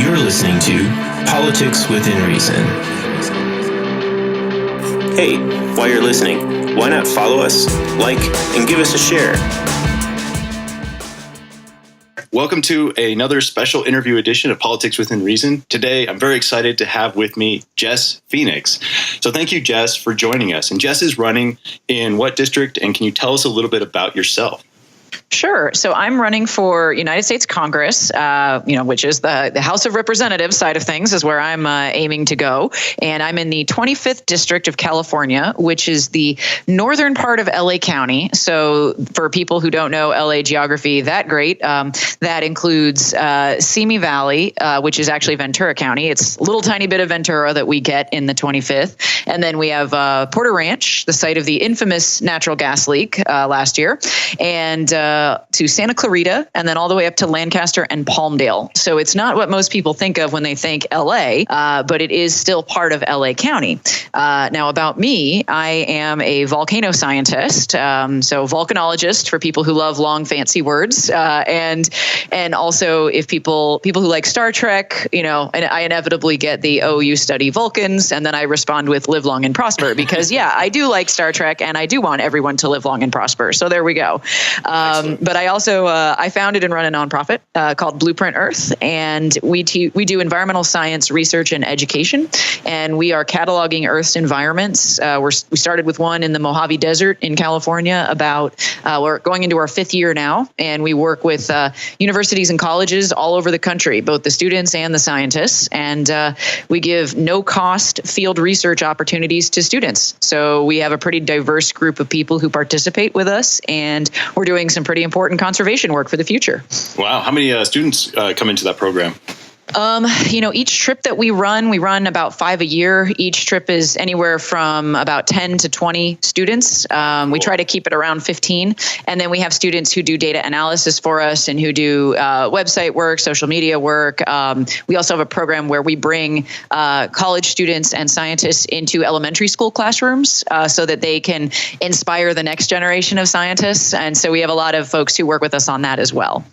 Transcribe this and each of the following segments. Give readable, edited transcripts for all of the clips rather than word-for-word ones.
You're listening to Politics Within Reason. Hey, while you're listening, why not follow us, like, and give us a share? Welcome to another special interview edition of Politics Within Reason. Today, I'm very excited to have with me Jess Phoenix. So thank you, Jess, for joining us. And Jess is running in what district? And can you tell us a little bit about yourself? Sure. So I'm running for United States Congress, which is the House of Representatives side of things is where I'm aiming to go. And I'm in the 25th District of California, which is the northern part of LA County. So for people who don't know LA geography that great, that includes Simi Valley, which is actually Ventura County. It's a little tiny bit of Ventura that we get in the 25th. And then we have Porter Ranch, the site of the infamous natural gas leak last year. And to Santa Clarita, and then all the way up to Lancaster and Palmdale. So it's not what most people think of when they think LA, but it is still part of LA County. Now about me, I am a volcano scientist, so volcanologist for people who love long, fancy words, and also if people who like Star Trek, and I inevitably get the you study volcans, and then I respond with live long and prosper because I do like Star Trek, and I do want everyone to live long and prosper. So there we go. But I also I founded and run a nonprofit called Blueprint Earth, and we do environmental science research and education, and we are cataloging Earth's environments. We started with one in the Mojave Desert in California. We're going into our 5th year now, and we work with universities and colleges all over the country, both the students and the scientists, and we give no-cost field research opportunities to students. So we have a pretty diverse group of people who participate with us, and we're doing some pretty important conservation work for the future. Wow. How many students come into that program? Each trip that we run about 5 a year. Each trip is anywhere from about 10 to 20 students. We try to keep it around 15. And then we have students who do data analysis for us and who do website work, social media work. We also have a program where we bring college students and scientists into elementary school classrooms so that they can inspire the next generation of scientists. And so we have a lot of folks who work with us on that as well.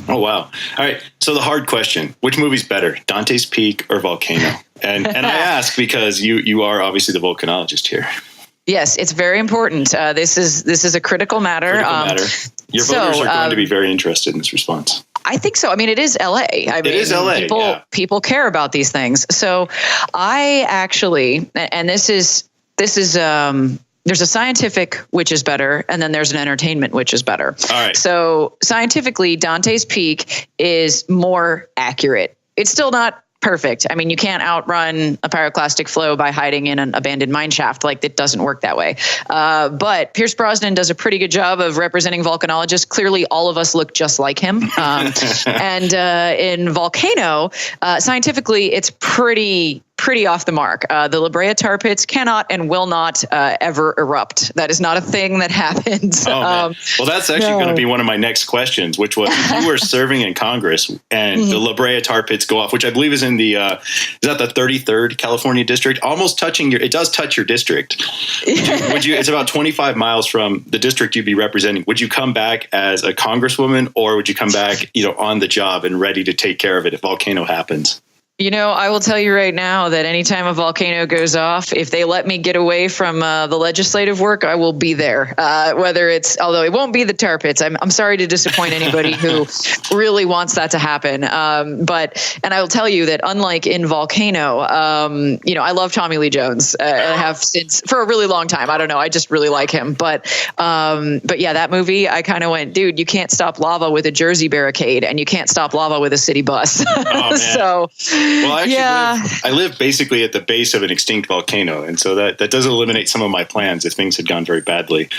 Oh, wow. All right. So the hard question, which movie's better, Dante's Peak or Volcano? And I ask because you are obviously the volcanologist here. Yes, it's very important. This is a critical matter. Your voters are going to be very interested in this response. I think so. I mean, it is LA. It is LA. People care about these things. So I actually, and this is there's a scientific which is better, and then there's an entertainment which is better. All right. So scientifically, Dante's Peak is more accurate. It's still not perfect. I mean, you can't outrun a pyroclastic flow by hiding in an abandoned mine shaft. Like, it doesn't work that way. But Pierce Brosnan does a pretty good job of representing volcanologists. Clearly, all of us look just like him. And in Volcano, scientifically, it's pretty off the mark. The Brea Tar Pits cannot and will not ever erupt. That is not a thing that happens. Well, that's actually going to be one of my next questions, which was if you were serving in Congress and the Brea Tar Pits go off, which I believe is in the, is that the 33rd California district? Almost touching it does touch your district. It's about 25 miles from the district you'd be representing. Would you come back as a congresswoman, or would you come back, on the job and ready to take care of it if Volcano happens? I will tell you right now that anytime a volcano goes off, if they let me get away from the legislative work, I will be there. Although it won't be the tar pits. I'm sorry to disappoint anybody who really wants that to happen. And I will tell you that unlike in Volcano, I love Tommy Lee Jones. I have since for a really long time. I don't know. I just really like him. But yeah, that movie, I kind of went, dude, you can't stop lava with a Jersey barricade, and you can't stop lava with a city bus. Oh, man. So. Well, I live basically at the base of an extinct volcano, and so that does eliminate some of my plans if things had gone very badly.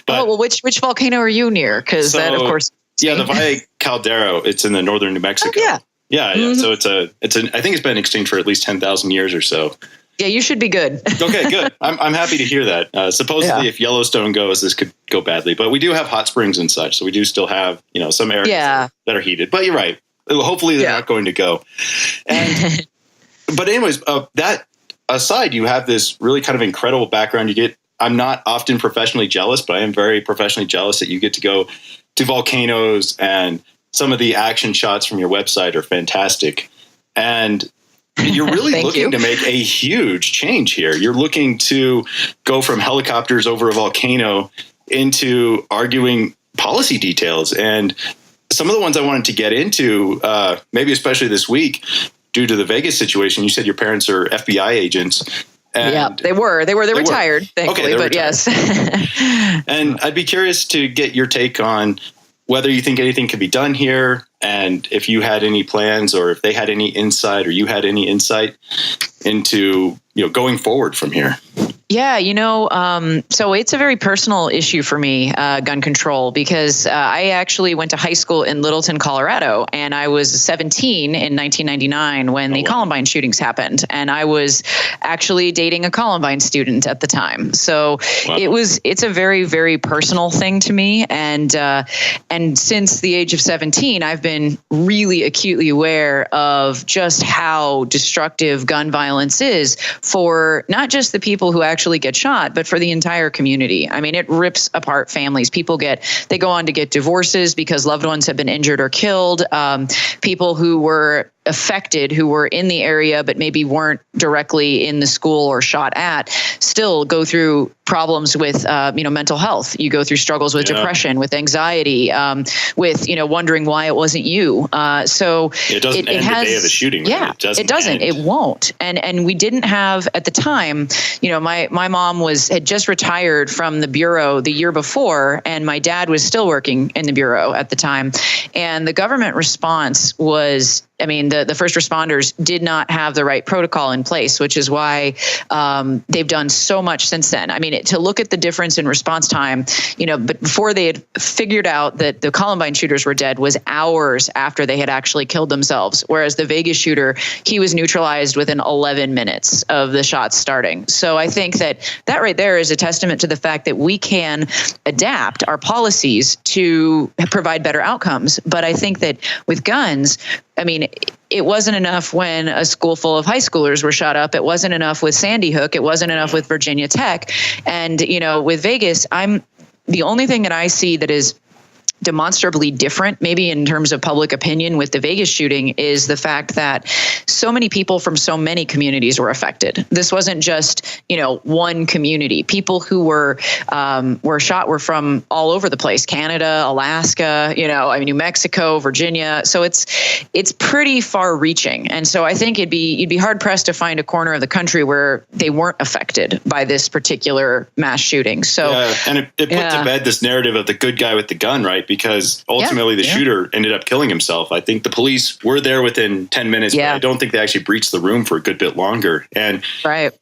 But, which volcano are you near? Because that, of course, the Valle Caldero. It's in the northern New Mexico. Oh, yeah. Mm-hmm. So I think it's been extinct for at least 10,000 years or so. Yeah, you should be good. Okay, good. I'm happy to hear that. Supposedly, if Yellowstone goes, this could go badly, but we do have hot springs and such, so we do still have some areas that are heated. But you're right. Hopefully they're not going to go. But anyways, that aside, you have this really kind of incredible background. I'm not often professionally jealous, but I am very professionally jealous that you get to go to volcanoes, and some of the action shots from your website are fantastic. And you're really looking to make a huge change here. You're looking to go from helicopters over a volcano into arguing policy details. And some of the ones I wanted to get into, maybe especially this week, due to the Vegas situation, you said your parents are FBI agents. And yeah, they were. They're retired, thankfully, but retired. Yes. And I'd be curious to get your take on whether you think anything could be done here, and if you had any plans, or if they had any insight, or you had any insight into going forward from here. Yeah, so it's a very personal issue for me, gun control, because I actually went to high school in Littleton, Colorado, and I was 17 in 1999 when the Columbine shootings happened, and I was actually dating a Columbine student at the time. So it's a very, very personal thing to me, and since the age of 17, I've been really acutely aware of just how destructive gun violence is for not just the people who actually get shot, but for the entire community. I mean, it rips apart families. They go on to get divorces because loved ones have been injured or killed. People who were affected, who were in the area but maybe weren't directly in the school or shot at, still go through problems with mental health. You go through struggles with depression, with anxiety, with wondering why it wasn't you. So it doesn't end the day of the shooting. Right? Yeah, it doesn't. It won't. And we didn't have at the time. My mom had just retired from the bureau the year before, and my dad was still working in the bureau at the time. And the government response was, the first responders did not have the right protocol in place, which is why they've done so much since then. To look at the difference in response time, but before they had figured out that the Columbine shooters were dead was hours after they had actually killed themselves. Whereas the Vegas shooter, he was neutralized within 11 minutes of the shots starting. So I think that right there is a testament to the fact that we can adapt our policies to provide better outcomes. But I think that with guns, it wasn't enough when a school full of high schoolers were shot up. It wasn't enough with Sandy Hook. It wasn't enough with Virginia Tech. And, with Vegas, the only thing that I see that is demonstrably different, maybe in terms of public opinion with the Vegas shooting, is the fact that so many people from so many communities were affected. This wasn't just, one community. People who were shot were from all over the place: Canada, Alaska, New Mexico, Virginia. So it's pretty far reaching. And so I think you'd be hard pressed to find a corner of the country where they weren't affected by this particular mass shooting. So and it put to bed this narrative of the good guy with the gun, right? Because ultimately the shooter ended up killing himself. I think the police were there within 10 minutes, but I don't think they actually breached the room for a good bit longer. And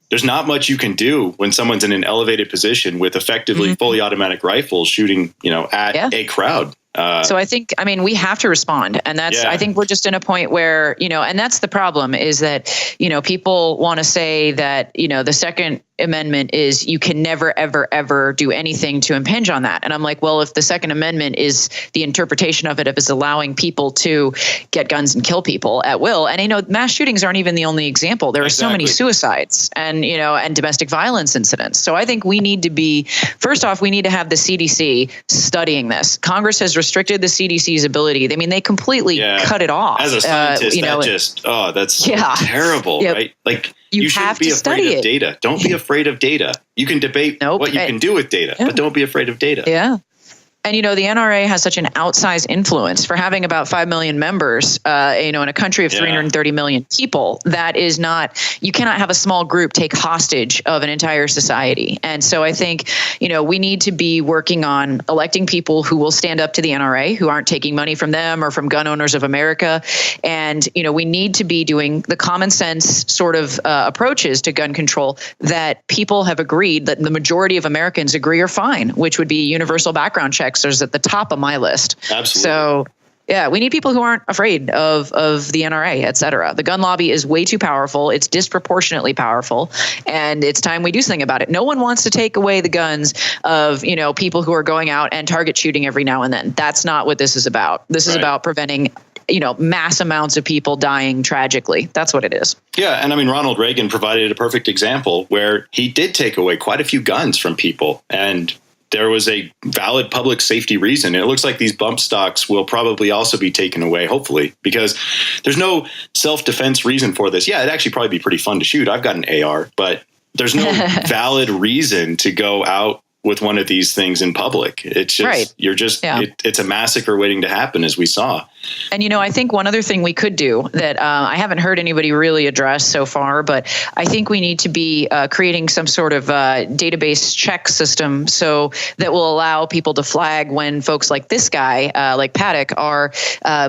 there's not much you can do when someone's in an elevated position with effectively fully automatic rifles shooting, at a crowd. So I think, we have to respond. And I think we're just in a point where, and that's the problem, is that, people want to say that, the Second Amendment is you can never, ever, ever do anything to impinge on that. And I'm like, well, if the Second Amendment is the interpretation of it as allowing people to get guns and kill people at will. And, mass shootings aren't even the only example. There are so many suicides and domestic violence incidents. So I think we need to have the CDC studying this. Congress has restricted the CDC's ability. They completely cut it off. As a scientist, that's terrible, right? Like, you shouldn't be afraid of data. Don't be afraid of data. You can debate what you can do with data, but don't be afraid of data. Yeah. And, the NRA has such an outsized influence for having about 5 million members, in a country of 330 million people. That is not, you cannot have a small group take hostage of an entire society. And so I think, we need to be working on electing people who will stand up to the NRA, who aren't taking money from them or from Gun Owners of America. And, we need to be doing the common sense sort of approaches to gun control that people have agreed, that the majority of Americans agree are fine, which would be universal background checks. Is at the top of my list. Absolutely. So, we need people who aren't afraid of the NRA, et cetera. The gun lobby is way too powerful. It's disproportionately powerful, and it's time we do something about it. No one wants to take away the guns of, people who are going out and target shooting every now and then. That's not what this is about. This is about preventing, mass amounts of people dying tragically. That's what it is. Yeah. And Ronald Reagan provided a perfect example where he did take away quite a few guns from people. And there was a valid public safety reason. And it looks like these bump stocks will probably also be taken away, hopefully, because there's no self-defense reason for this. Yeah, it'd actually probably be pretty fun to shoot. I've got an AR, but there's no valid reason to go out with one of these things in public. It's just, it's a massacre waiting to happen, as we saw. And, I think one other thing we could do that I haven't heard anybody really address so far, but I think we need to be creating some sort of database check system so that will allow people to flag when folks like this guy, like Paddock, are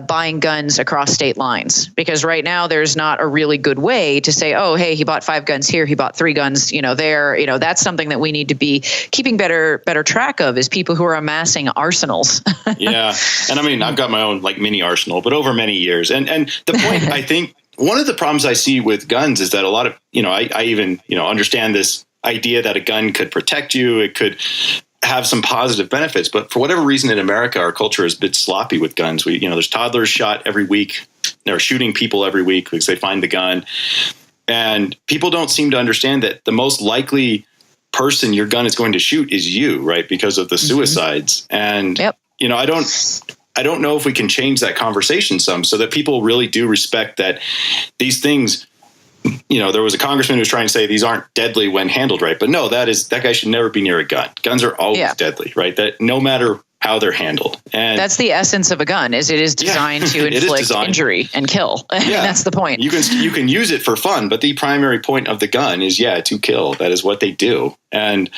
buying guns across state lines. Because right now there's not a really good way to say, oh, hey, he bought 5 guns here, he bought 3 guns, there. That's something that we need to be keeping better track of, is people who are amassing arsenals. Yeah. And I mean, I've got my own mini arsenal, but over many years. And the point, I think one of the problems I see with guns is that a lot of, I even, understand this idea that a gun could protect you. It could have some positive benefits, but for whatever reason in America, our culture is a bit sloppy with guns. There's toddlers shot every week. They're shooting people every week because they find the gun. And people don't seem to understand that the most likely person your gun is going to shoot is you, right? Because of the suicides. And, I don't know if we can change that conversation some so that people really do respect that these things, there was a congressman who was trying to say these aren't deadly when handled right. But no, that guy should never be near a gun. Guns are always deadly, right? That no matter how they're handled. And that's the essence of a gun, is it is designed to inflict injury and kill. Yeah. That's the point. You can use it for fun, but the primary point of the gun is, to kill. That is what they do. And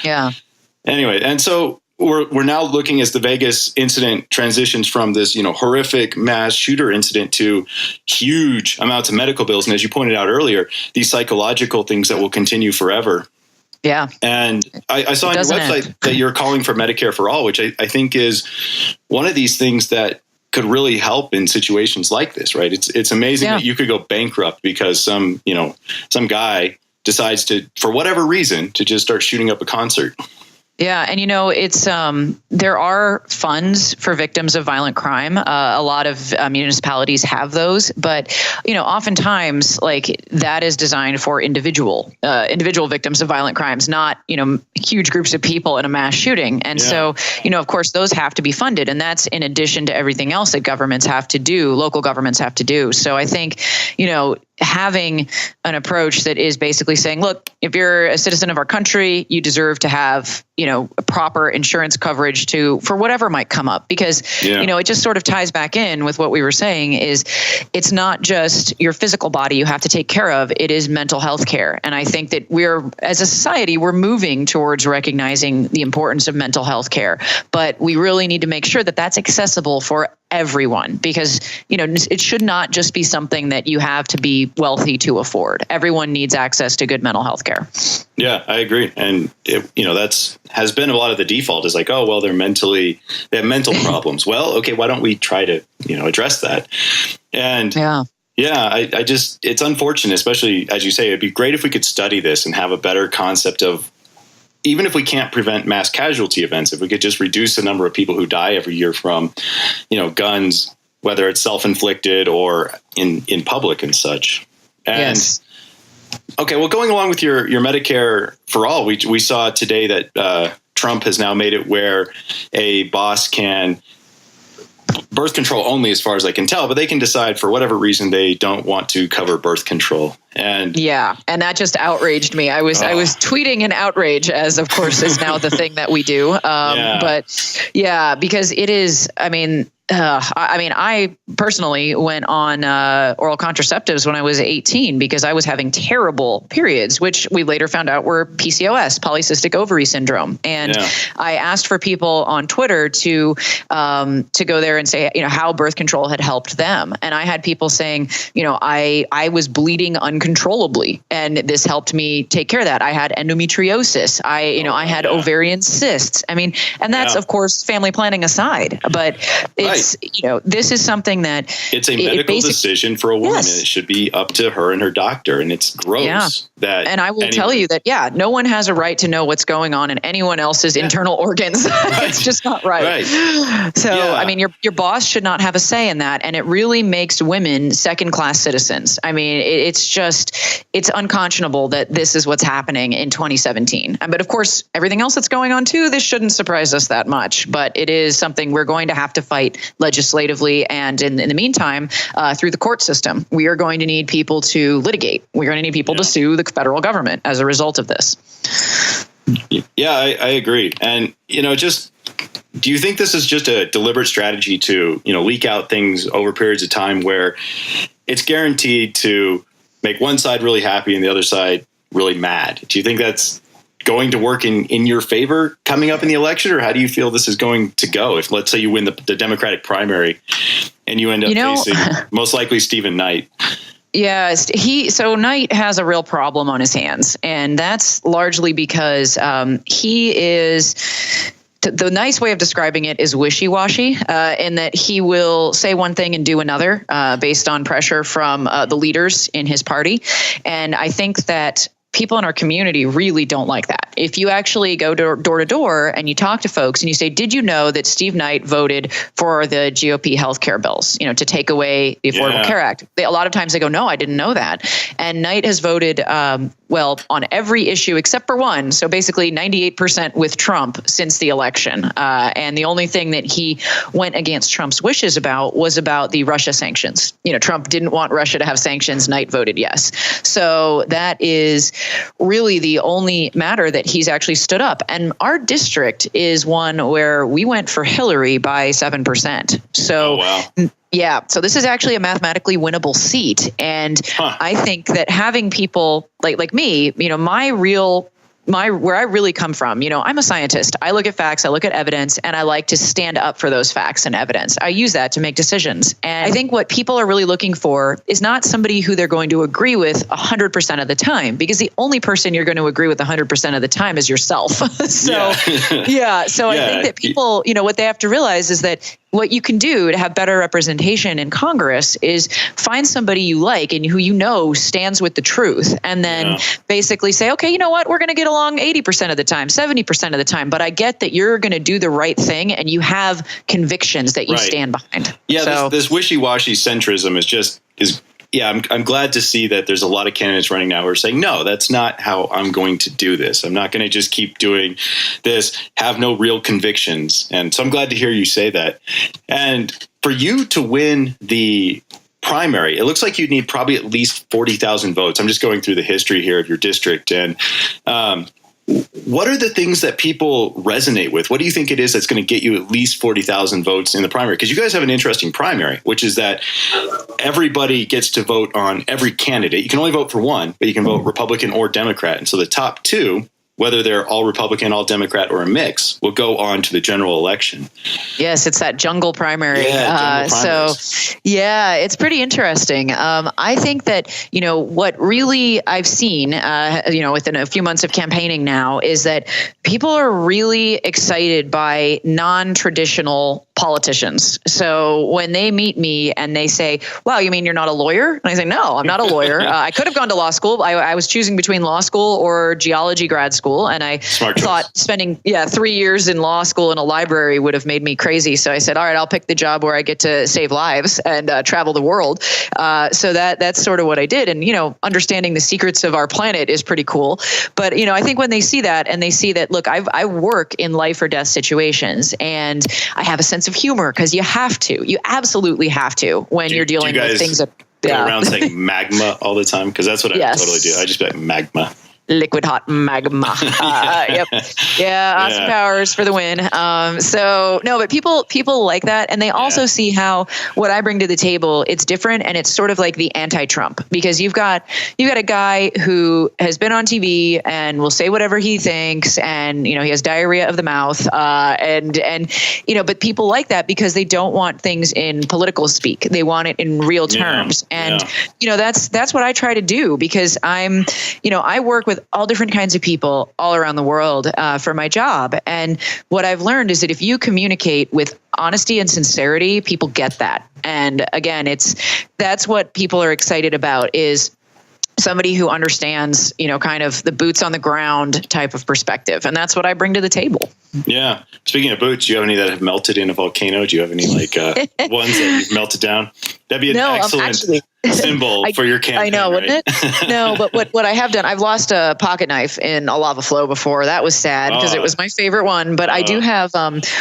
anyway, and so we're now looking as the Vegas incident transitions from this, horrific mass shooter incident to huge amounts of medical bills. And as you pointed out earlier, these psychological things that will continue forever. Yeah. And I saw on your website that you're calling for Medicare for all, which I think is one of these things that could really help in situations like this, right? It's amazing that you could go bankrupt because some guy decides to, for whatever reason, to just start shooting up a concert. Yeah. And, it's there are funds for victims of violent crime. A lot of municipalities have those. But, oftentimes that is designed for individual victims of violent crimes, not, huge groups of people in a mass shooting. And so, of course, those have to be funded. And that's in addition to everything else that governments have to do, local governments have to do. So I think, having an approach that is basically saying, look, if you're a citizen of our country, you deserve to have, proper insurance coverage for whatever might come up, because, it just sort of ties back in with what we were saying is it's not just your physical body you have to take care of. It is mental health care. And I think that as a society, we're moving towards recognizing the importance of mental health care, but we really need to make sure that that's accessible for everyone, because, it should not just be something that you have to be wealthy to afford. Everyone needs access to good mental health care. Yeah, I agree. And that's has been a lot of the default is like, oh, well, they have mental problems. Well, okay, why don't we try to, address that? And I just, it's unfortunate, especially as you say, it'd be great if we could study this and have a better concept of, even if we can't prevent mass casualty events, if we could just reduce the number of people who die every year from, guns, whether it's self-inflicted or in public and such. And okay, well, going along with your Medicare for all, we saw today that Trump has now made it where a boss can birth control only, as far as I can tell, but they can decide for whatever reason they don't want to cover birth control. And and that just outraged me. I was tweeting in outrage, as of course is now the thing that we do. But because it is, I personally went on oral contraceptives when I was 18 because I was having terrible periods, which we later found out were PCOS, polycystic ovary syndrome. And I asked for people on Twitter to go there and say, how birth control had helped them. And I had people saying, I was bleeding uncontrollably, and this helped me take care of that. I had endometriosis. I had ovarian cysts. And that's of course family planning aside, but it's this is something that it's a medical decision for a woman, and it should be up to her and her doctor. And it's gross that. And I will tell you that, no one has a right to know what's going on in anyone else's internal organs. It's just not right. So, I mean, your boss should not have a say in that. And it really makes women second-class citizens. I mean, it's unconscionable that this is what's happening in 2017. But of course, everything else that's going on too, this shouldn't surprise us that much. But it is something we're going to have to fight legislatively. And in the meantime, through the court system, we are going to need people to litigate. We're going to need people to sue the federal government as a result of this. Yeah, I agree. And, do you think this is just a deliberate strategy to, leak out things over periods of time where it's guaranteed to make one side really happy and the other side really mad? Do you think that's going to work in your favor coming up in the election, or how do you feel this is going to go? If, let's say, you win the Democratic primary and you end up facing most likely Stephen Knight. Yeah, so Knight has a real problem on his hands, and that's largely because he is. The nice way of describing it is wishy-washy, in that he will say one thing and do another based on pressure from the leaders in his party. And I think that people in our community really don't like that. If you actually go door to door and you talk to folks and you say, did you know that Steve Knight voted for the GOP healthcare bills, to take away the Affordable Care Act? A lot of times they go, no, I didn't know that. And Knight has voted, on every issue except for one. So basically 98% with Trump since the election. And the only thing that he went against Trump's wishes about was about the Russia sanctions. Trump didn't want Russia to have sanctions. Knight voted yes. So that is really the only matter that he's actually stood up. And our district is one where we went for Hillary by 7%. So so this is actually a mathematically winnable seat. And I think that having people like me, where I really come from, I'm a scientist. I look at facts, I look at evidence, and I like to stand up for those facts and evidence. I use that to make decisions. And I think what people are really looking for is not somebody who they're going to agree with 100% of the time, because the only person you're going to agree with 100% of the time is yourself. So I think that people, what they have to realize is that what you can do to have better representation in Congress is find somebody you like and who stands with the truth, and then basically say, okay, you know what, we're going to get along 80% of the time, 70% of the time, but I get that you're going to do the right thing and you have convictions that you stand behind. Yeah, so, this wishy-washy centrism is I'm glad to see that there's a lot of candidates running now who are saying, no, that's not how I'm going to do this. I'm not going to just keep doing this, have no real convictions. And so I'm glad to hear you say that. And for you to win the primary, it looks like you'd need probably at least 40,000 votes. I'm just going through the history here of your district. And what are the things that people resonate with? What do you think it is that's going to get you at least 40,000 votes in the primary? Because you guys have an interesting primary, which is that everybody gets to vote on every candidate. You can only vote for one, but you can vote Republican or Democrat. And so the top two, whether they're all Republican, all Democrat, or a mix, will go on to the general election. Yes, it's that jungle primary. So, it's pretty interesting. I think that, what really I've seen, within a few months of campaigning now, is that people are really excited by non-traditional politicians. So when they meet me and they say, wow, you mean you're not a lawyer? And I say, no, I'm not a lawyer. I could have gone to law school. I was choosing between law school or geology grad school. And I thought spending 3 years in law school in a library would have made me crazy. So I said, all right, I'll pick the job where I get to save lives and travel the world. So that's sort of what I did. And, understanding the secrets of our planet is pretty cool. But, I think when they see that and they see that, look, I work in life or death situations and I have a sense of humor, because you absolutely have to when you're dealing with things that go around saying magma all the time, because that's what I totally do. I just be like magma. Liquid hot magma. Yep. Yeah. Austin Powers for the win. But people like that. And they also see how what I bring to the table, it's different. And it's sort of like the anti-Trump, because you've got a guy who has been on TV and will say whatever he thinks. And, he has diarrhea of the mouth. But people like that because they don't want things in political speak. They want it in real terms. And, that's what I try to do, because I work with with all different kinds of people all around the world for my job. And what I've learned is that if you communicate with honesty and sincerity, people get that. And again, that's what people are excited about, is somebody who understands, kind of the boots on the ground type of perspective. And that's what I bring to the table. Yeah. Speaking of boots, do you have any that have melted in a volcano? Do you have any ones that you've melted down? That'd be an excellent symbol for your campaign. I know, right? wouldn't it? No, but what I have done, I've lost a pocket knife in a lava flow before. That was sad because it was my favorite one. But I do have,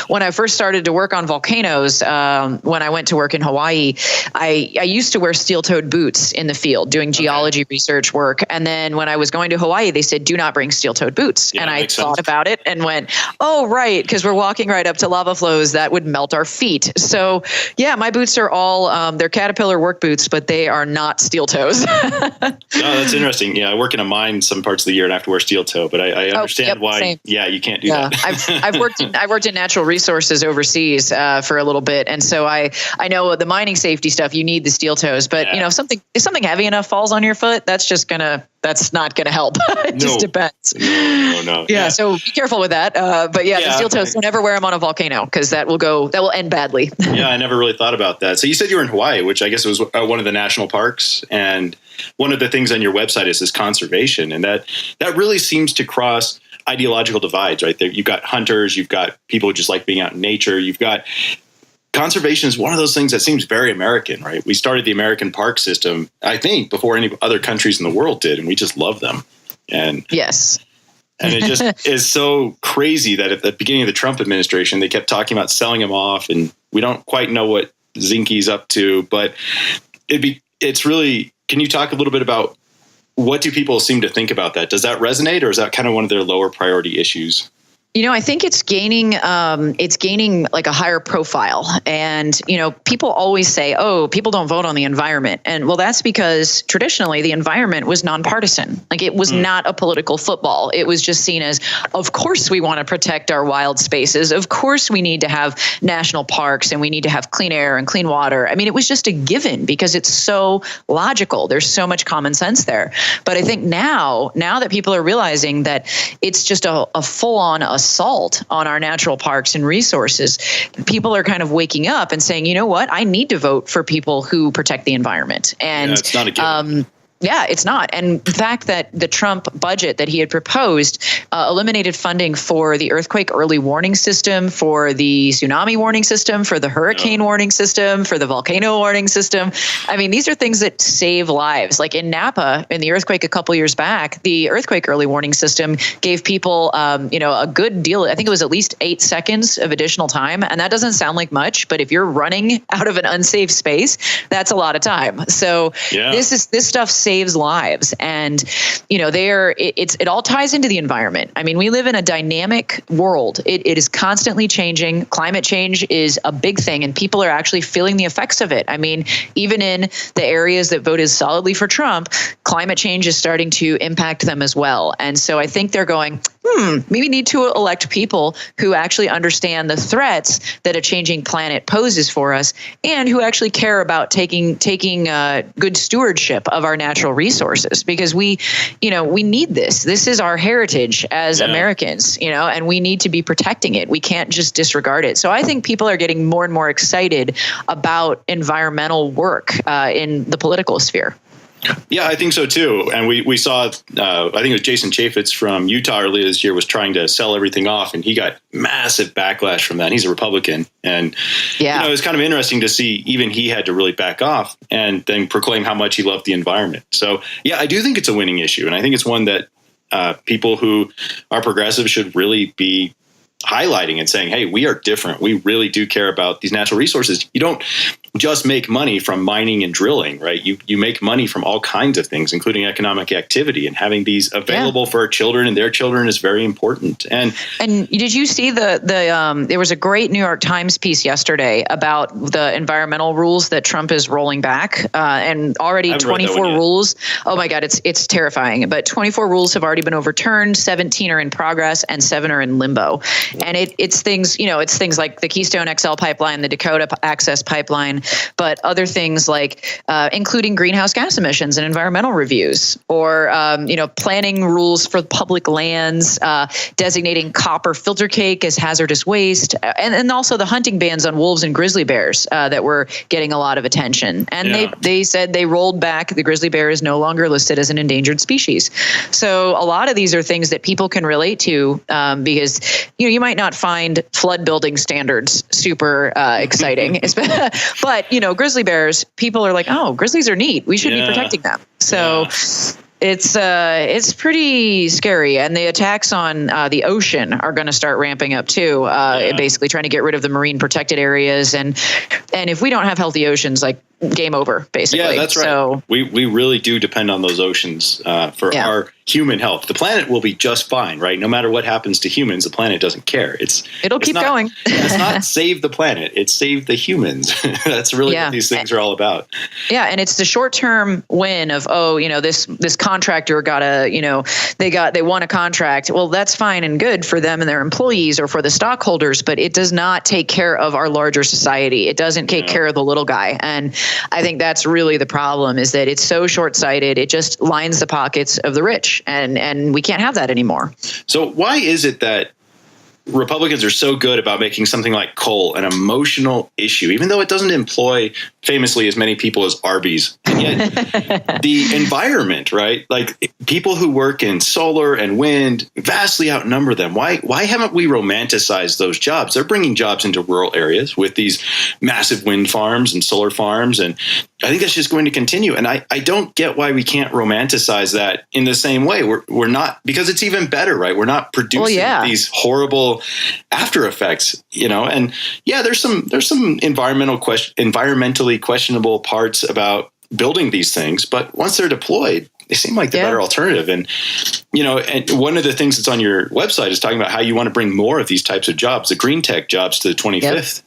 when I first started to work on volcanoes, when I went to work in Hawaii, I used to wear steel-toed boots in the field doing geology research work. And then when I was going to Hawaii, they said, do not bring steel-toed boots. Yeah, and I thought about it and went, oh, right, because we're walking right up to lava flows that would melt our feet. So yeah, my boots are all, they're Caterpillar work boots, but they are not steel toes. Oh, that's interesting. Yeah, I work in a mine some parts of the year and I have to wear steel toe, but I understand why. Same. Yeah, you can't do that. I've worked in natural resources overseas for a little bit, and so I know the mining safety stuff. You need the steel toes, but if something heavy enough falls on your foot, that's not gonna help. It just depends. No. Yeah, so be careful with that. But the steel toes, don't ever wear them on a volcano because that will end badly. Yeah, I never really thought about that. So you said you were in Hawaii, which I guess was one of the national parks, and one of the things on your website is this conservation, and that really seems to cross ideological divides, right? There, you've got hunters, you've got people who just like being out in nature, you've got conservation is one of those things that seems very American, right? We started the American park system, I think, before any other countries in the world did, and we just love them. And yes. And it just is so crazy that at the beginning of the Trump administration, they kept talking about selling them off, and we don't quite know what Zinke's up to, but it's really, can you talk a little bit about what do people seem to think about that? Does that resonate, or is that kind of one of their lower priority issues? I think it's gaining like a higher profile. And, people always say, oh, people don't vote on the environment. And well, that's because traditionally the environment was nonpartisan. Like it was not a political football. It was just seen as, of course, we want to protect our wild spaces. Of course, we need to have national parks and we need to have clean air and clean water. I mean, it was just a given because it's so logical. There's so much common sense there. But I think now that people are realizing that it's just a full-on assault on our natural parks and resources, people are kind of waking up and saying, you know what, I need to vote for people who protect the environment. And it's not a given. Yeah, it's not. And the fact that the Trump budget that he had proposed eliminated funding for the earthquake early warning system, for the tsunami warning system, for the hurricane warning system, for the volcano warning system. I mean, these are things that save lives. Like in Napa, in the earthquake a couple years back, the earthquake early warning system gave people, a good deal. I think it was at least 8 seconds of additional time. And that doesn't sound like much, but if you're running out of an unsafe space, that's a lot of time. So this stuff saves lives. And, it all ties into the environment. I mean, we live in a dynamic world. It is constantly changing. Climate change is a big thing, and people are actually feeling the effects of it. I mean, even in the areas that voted solidly for Trump, climate change is starting to impact them as well. And so I think they're going, maybe need to elect people who actually understand the threats that a changing planet poses for us, and who actually care about taking good stewardship of our natural resources, because we need this. This is our heritage as Americans, and we need to be protecting it. We can't just disregard it. So I think people are getting more and more excited about environmental work in the political sphere. Yeah, I think so too. And we saw, I think it was Jason Chaffetz from Utah earlier this year was trying to sell everything off, and he got massive backlash from that. He's a Republican. And it was kind of interesting to see even he had to really back off and then proclaim how much he loved the environment. So I do think it's a winning issue. And I think it's one that people who are progressive should really be highlighting and saying, hey, we are different. We really do care about these natural resources. You don't just make money from mining and drilling, right? You make money from all kinds of things, including economic activity, and having these available for our children and their children is very important. And did you see there was a great New York Times piece yesterday about the environmental rules that Trump is rolling back, and already 24 rules. Oh my God, it's terrifying. But 24 rules have already been overturned, 17 are in progress, and 7 are in limbo. And it's things like the Keystone XL pipeline, the Dakota Access Pipeline, but other things like including greenhouse gas emissions and environmental reviews, or planning rules for public lands, designating copper filter cake as hazardous waste, and also the hunting bans on wolves and grizzly bears that were getting a lot of attention. And they said they rolled back. The grizzly bear is no longer listed as an endangered species. So a lot of these are things that people can relate to because you might not find flood building standards super exciting, but grizzly bears, people are like, oh, grizzlies are neat. We should be protecting them. So it's pretty scary. And the attacks on the ocean are going to start ramping up too, basically trying to get rid of the marine protected areas. And if we don't have healthy oceans, like, game over, basically. Yeah, that's right. So we really do depend on those oceans for our human health. The planet will be just fine, right? No matter what happens to humans, the planet doesn't care. It'll keep going. It's not save the planet; it's save the humans. That's really what these things are all about. Yeah, and it's the short-term win of this contractor got they won a contract. Well, that's fine and good for them and their employees or for the stockholders, but it does not take care of our larger society. It doesn't take care of the little guy. And I think that's really the problem, is that it's so short-sighted. It just lines the pockets of the rich, and we can't have that anymore. So why is it that Republicans are so good about making something like coal an emotional issue, even though it doesn't employ famously as many people as Arby's? And yet the environment, right? Like, people who work in solar and wind vastly outnumber them. Why haven't we romanticized those jobs? They're bringing jobs into rural areas with these massive wind farms and solar farms. And I think that's just going to continue. And I don't get why we can't romanticize that in the same way. We're not, because it's even better, right? We're not producing these horrible after effects, and there's some environmentally questionable parts about building these things, but once they're deployed, they seem like the better alternative. And and one of the things that's on your website is talking about how you want to bring more of these types of jobs, the green tech jobs, to the 25th.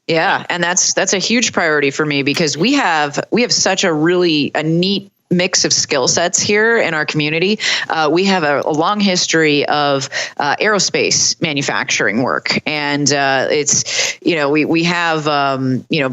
Yeah, and that's a huge priority for me, because we have such a neat mix of skill sets here in our community. We have a long history of aerospace manufacturing work, and it's we have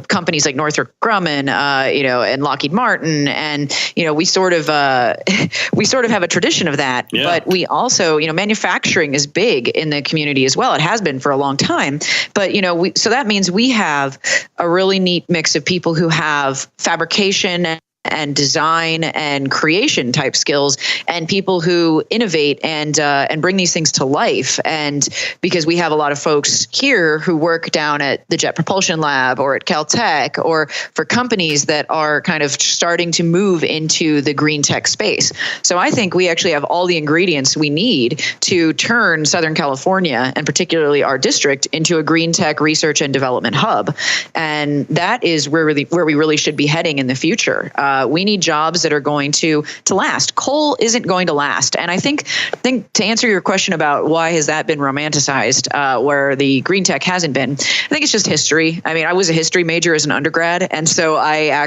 companies like Northrop Grumman, and Lockheed Martin, and we sort of have a tradition of that. Yeah. But we also manufacturing is big in the community as well. It has been for a long time. But so that means we have a really neat mix of people who have fabrication and design and creation type skills, and people who innovate and bring these things to life. And because we have a lot of folks here who work down at the Jet Propulsion Lab or at Caltech, or for companies that are kind of starting to move into the green tech space. So I think we actually have all the ingredients we need to turn Southern California, and particularly our district, into a green tech research and development hub. And that is where we really should be heading in the future. We need jobs that are going to last. Coal isn't going to last. And I think to answer your question about why has that been romanticized, where the green tech hasn't been, I think it's just history. I mean, I was a history major as an undergrad, and so I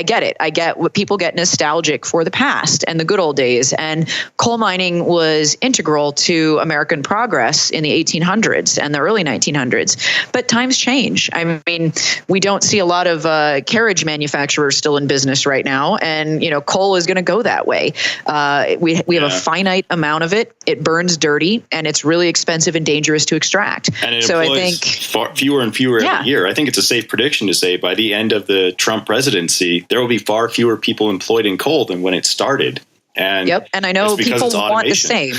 get it. I get what people get nostalgic for the past and the good old days. And coal mining was integral to American progress in the 1800s and the early 1900s. But times change. I mean, we don't see a lot of carriage manufacturers still in business right now, and coal is going to go that way. We have a finite amount of it. It burns dirty, and it's really expensive and dangerous to extract. And it employs, I think, fewer and fewer every year. I think it's a safe prediction to say by the end of the Trump presidency, there will be far fewer people employed in coal than when it started. And and I know people want the same.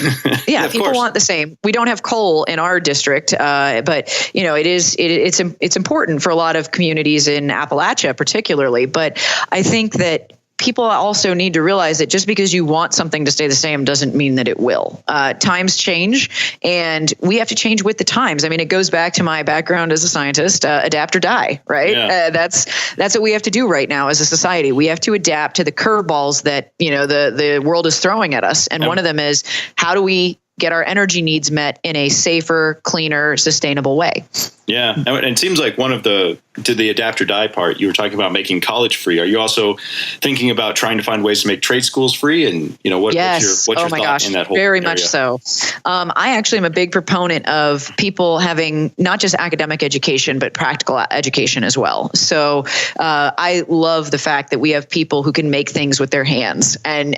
Yeah, people want the same. We don't have coal in our district, but it's important for a lot of communities in Appalachia, particularly. But I think that people also need to realize that just because you want something to stay the same doesn't mean that it will. Times change, and we have to change with the times. I mean, it goes back to my background as a scientist, adapt or die, right? Yeah. That's what we have to do right now as a society. We have to adapt to the curveballs that, the world is throwing at us. And one of them is, how do we get our energy needs met in a safer, cleaner, sustainable way? Yeah. And it seems like to the adapt or die part, you were talking about making college free. Are you also thinking about trying to find ways to make trade schools free? And, what's your thought in that whole very area? much so. I actually am a big proponent of people having not just academic education, but practical education as well. So I love the fact that we have people who can make things with their hands and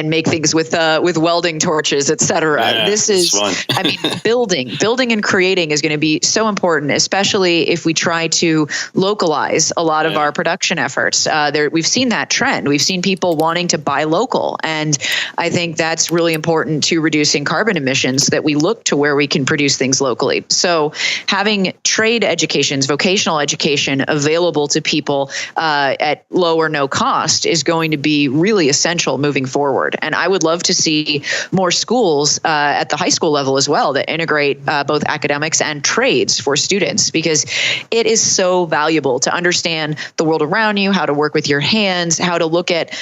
make things with welding torches, et cetera. Yeah, this is fun. I mean, building and creating is going to be so important, especially if we try to localize a lot of our production efforts. We've seen that trend. We've seen people wanting to buy local. And I think that's really important to reducing carbon emissions, that we look to where we can produce things locally. So having trade educations, vocational education available to people at low or no cost is going to be really essential moving forward. And I would love to see more schools at the high school level as well that integrate both academics and trades for students, because it is so valuable to understand the world around you, how to work with your hands, how to look at,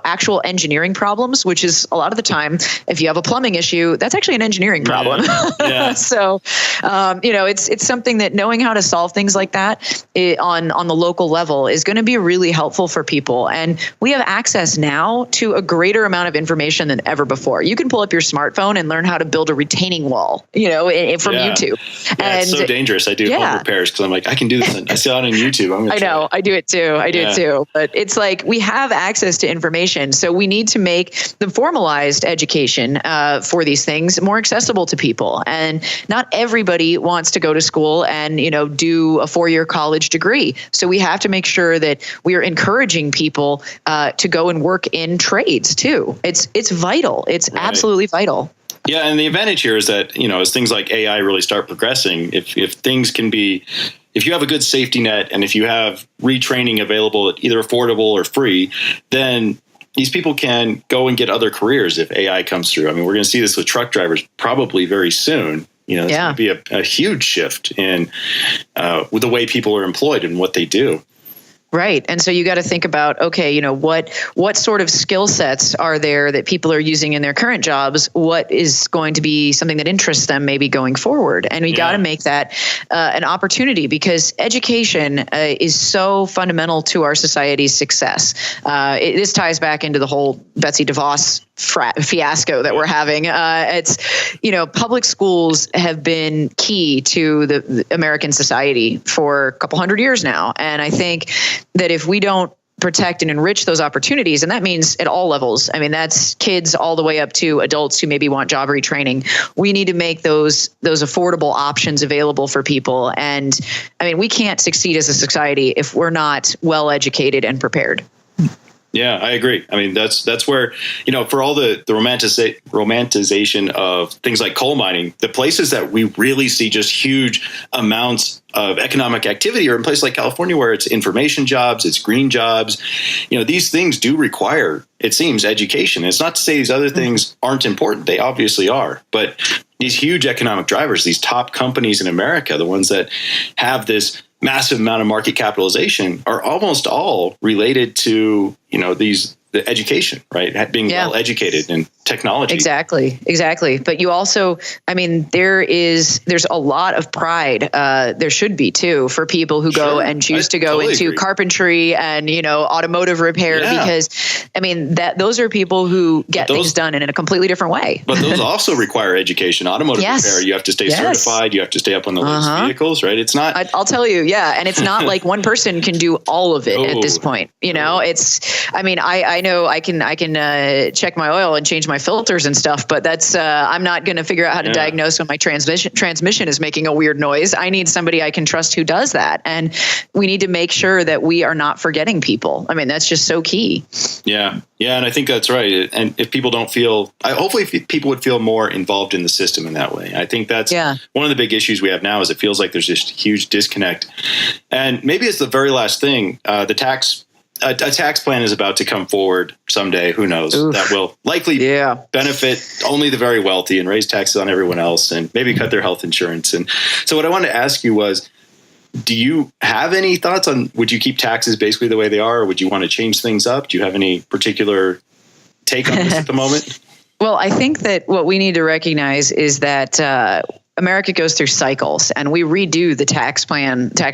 actual engineering problems, which is a lot of the time, if you have a plumbing issue, that's actually an engineering problem. Yeah. So, it's something that knowing how to solve things like that on the local level is going to be really helpful for people. And we have access now to a greater amount of information than ever before. You can pull up your smartphone and learn how to build a retaining wall, from YouTube. Yeah, and it's so dangerous. I do home repairs because I'm like, I can do this. I saw it on YouTube. I know. I do it too. But it's like we have access to information. So we need to make the formalized education for these things more accessible to people. And not everybody wants to go to school and, do a 4-year college degree. So we have to make sure that we are encouraging people to go and work in trades too. It's vital. It's absolutely vital. Yeah, and the advantage here is that, as things like AI really start progressing, if things can be, if you have a good safety net and if you have retraining available at either affordable or free, then these people can go and get other careers if AI comes through. I mean, we're going to see this with truck drivers probably very soon. It's going to be a huge shift in with the way people are employed and what they do. Right. And so you got to think about, okay, what sort of skill sets are there that people are using in their current jobs? What is going to be something that interests them maybe going forward? And we got to make that an opportunity, because education is so fundamental to our society's success. This ties back into the whole Betsy DeVos fiasco that we're having. Public schools have been key to the American society for a couple hundred years now. And I think that if we don't protect and enrich those opportunities, and that means at all levels, I mean, that's kids all the way up to adults who maybe want job retraining, we need to make those affordable options available for people. And I mean, we can't succeed as a society if we're not well educated and prepared. Yeah, I agree. I mean, that's where, for all the romanticization of things like coal mining, the places that we really see just huge amounts of economic activity are in places like California, where it's information jobs, it's green jobs. These things do require, it seems, education. It's not to say these other things aren't important. They obviously are. But these huge economic drivers, these top companies in America, the ones that have this massive amount of market capitalization, are almost all related to, the education, right? Being well educated in technology. Exactly. But you also, I mean, there's a lot of pride. There should be too, for people who go and choose to go into carpentry and, automotive repair, because I mean, those are people who get things done in a completely different way. But those also require education. Automotive repair, you have to stay certified. You have to stay up on the latest vehicles, right? It's not. I'll tell you. Yeah. And it's not like one person can do all of it at this point. I mean, I know I can check my oil and change my filters and stuff, but that's I'm not going to figure out how to diagnose when my transmission is making a weird noise. I need somebody I can trust who does that, and we need to make sure that we are not forgetting people. I mean, that's just so key. Yeah, and I think that's right. And if people don't feel, hopefully people would feel more involved in the system in that way. I think that's one of the big issues we have now. Is it feels like there's this huge disconnect, and maybe it's the very last thing. A tax plan is about to come forward someday. Who knows? That will likely benefit only the very wealthy and raise taxes on everyone else, and maybe cut their health insurance. And so what I wanted to ask you was, do you have any thoughts on, would you keep taxes basically the way they are, or would you want to change things up? Do you have any particular take on this at the moment? Well, I think that what we need to recognize is that America goes through cycles, and we redo the tax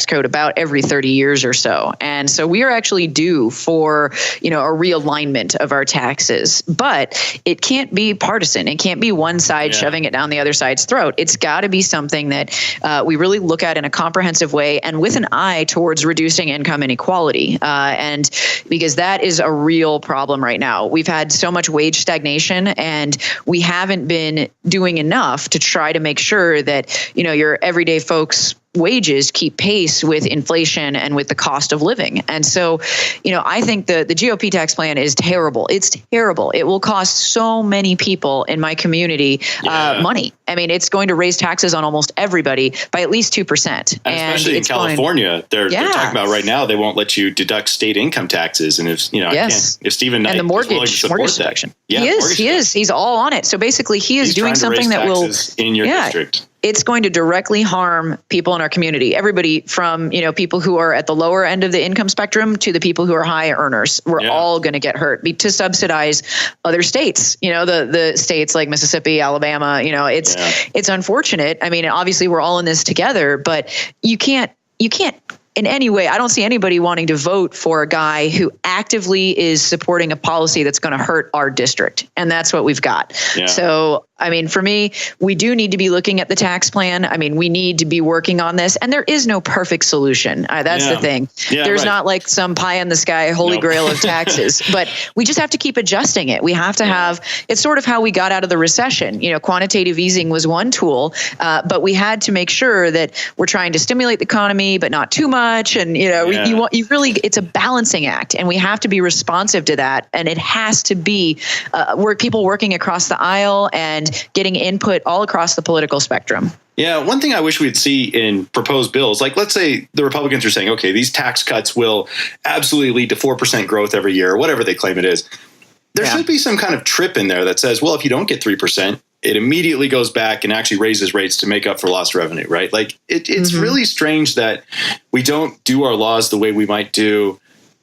code about every 30 years or so. And so we are actually due for, a realignment of our taxes, but it can't be partisan. It can't be one side shoving it down the other side's throat. It's got to be something that we really look at in a comprehensive way and with an eye towards reducing income inequality. And because that is a real problem right now. We've had so much wage stagnation, and we haven't been doing enough to try to make sure that, your everyday folks' wages keep pace with inflation and with the cost of living. And so, I think the GOP tax plan is terrible. It's terrible. It will cost so many people in my community money. I mean, it's going to raise taxes on almost everybody by at least 2%. And especially in California, they're talking about right now, they won't let you deduct state income taxes. And if, if Stephen Knight and the mortgage deduction. He is. He's all on it. So basically he's doing something that will in your district. It's going to directly harm people in our community. Everybody from, people who are at the lower end of the income spectrum to the people who are high earners. We're all going to get hurt to subsidize other states, the states like Mississippi, Alabama, it's unfortunate. I mean, obviously we're all in this together, but you can't in any way, I don't see anybody wanting to vote for a guy who actively is supporting a policy that's going to hurt our district. And that's what we've got. Yeah. So, for me, we do need to be looking at the tax plan. We need to be working on this. And there is no perfect solution. That's the thing. Yeah, There's not like some pie in the sky, holy grail of taxes. But we just have to keep adjusting it. We have to have, it's sort of how we got out of the recession. Quantitative easing was one tool, but we had to make sure that we're trying to stimulate the economy, but not too much. And, it's a balancing act. And we have to be responsive to that. And it has to be people working across the aisle and getting input all across the political spectrum. Yeah, one thing I wish we'd see in proposed bills, like let's say the Republicans are saying, okay, these tax cuts will absolutely lead to 4% growth every year, or whatever they claim it is. There should be some kind of trip in there that says, well, if you don't get 3%, it immediately goes back and actually raises rates to make up for lost revenue, right? Like it's really strange that we don't do our laws the way we might do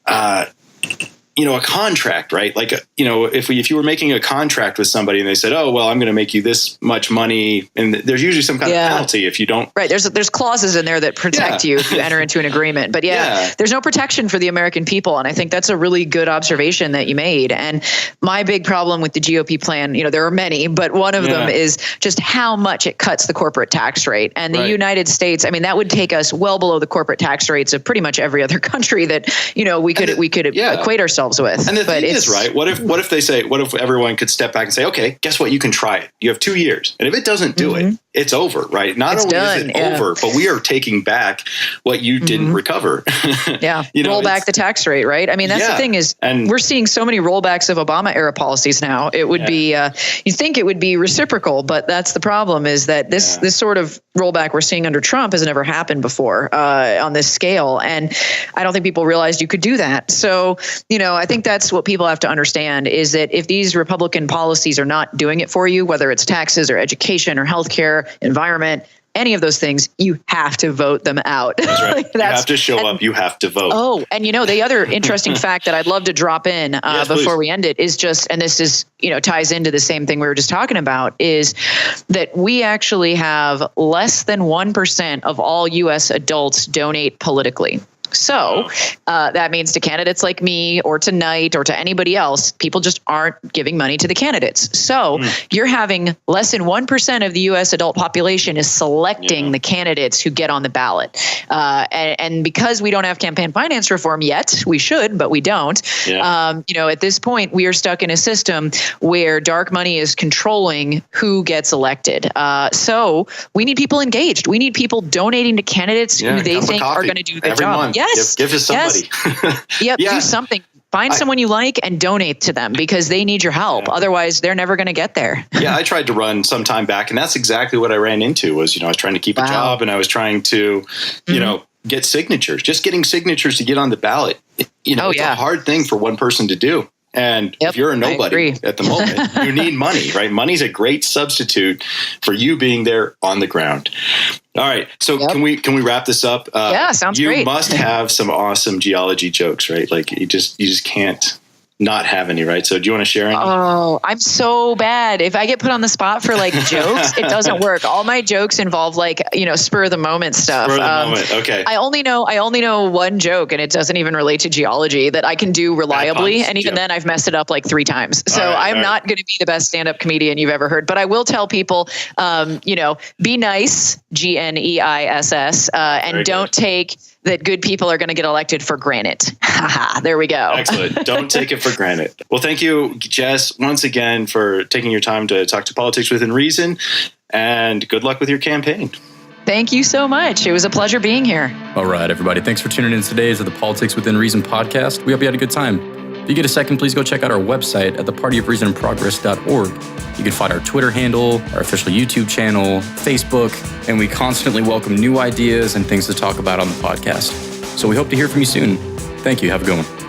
a contract, right? Like, if you were making a contract with somebody and they said, oh, well, I'm going to make you this much money. And there's usually some kind of penalty if you don't. Right. There's clauses in there that protect you if you enter into an agreement. But there's no protection for the American people. And I think that's a really good observation that you made. And my big problem with the GOP plan, there are many, but one of them is just how much it cuts the corporate tax rate. And the United States, that would take us well below the corporate tax rates of pretty much every other country that, we could equate ourselves with. And the thing is, right, what if everyone could step back and say, okay, guess what? You can try it. You have 2 years. And if it doesn't do it, it's over, right? Not only is it over, but we are taking back what you didn't recover. Roll back the tax rate, right? That's the thing is, we're seeing so many rollbacks of Obama era policies now. It would be, you think it would be reciprocal, but that's the problem is that this sort of rollback we're seeing under Trump has never happened before on this scale. And I don't think people realized you could do that. So, I think that's what people have to understand is that if these Republican policies are not doing it for you, whether it's taxes or education or healthcare, environment, any of those things, you have to vote them out. That's right. You have to show up. You have to vote. Oh, and the other interesting fact that I'd love to drop in before we end it is just, and this is, ties into the same thing we were just talking about, is that we actually have less than 1% of all U.S. adults donate politically. So that means to candidates like me or to Knight or to anybody else, people just aren't giving money to the candidates. So you're having less than 1% of the U.S. adult population is selecting the candidates who get on the ballot. And because we don't have campaign finance reform yet, we should, but we don't. At this point, we are stuck in a system where dark money is controlling who gets elected. So we need people engaged. We need people donating to candidates who they think are going to do the job. Month. Yes. Give to somebody. Yes. Do something. Find someone you like and donate to them because they need your help. Otherwise, they're never going to get there. I tried to run some time back, and that's exactly what I ran into was, I was trying to keep a job and I was trying to, get signatures. Just getting signatures to get on the ballot. It's a hard thing for one person to do. And if you're a nobody at the moment, you need money, right? Money's a great substitute for you being there on the ground. All right. So can we wrap this up? Sounds great. You must have some awesome geology jokes, right? Like you just can't not have any, right? So do you want to share any? Oh, I'm so bad. If I get put on the spot for like jokes, it doesn't work. All my jokes involve like, spur of the moment stuff. Spur of the moment. Okay. I only know one joke, and it doesn't even relate to geology that I can do reliably. And even then I've messed it up like 3 times. So I'm not going to be the best stand-up comedian you've ever heard, but I will tell people, be nice, GNEISS, and don't take that good people are going to get elected for granted. There we go. Excellent. Don't take it for granted. Well, thank you, Jess, once again for taking your time to talk to Politics Within Reason, and good luck with your campaign. Thank you so much. It was a pleasure being here. All right, everybody. Thanks for tuning in today to the Politics Within Reason podcast. We hope you had a good time. If you get a second, please go check out our website at thepartyofreasonandprogress.org. You can find our Twitter handle, our official YouTube channel, Facebook, and we constantly welcome new ideas and things to talk about on the podcast. So we hope to hear from you soon. Thank you. Have a good one.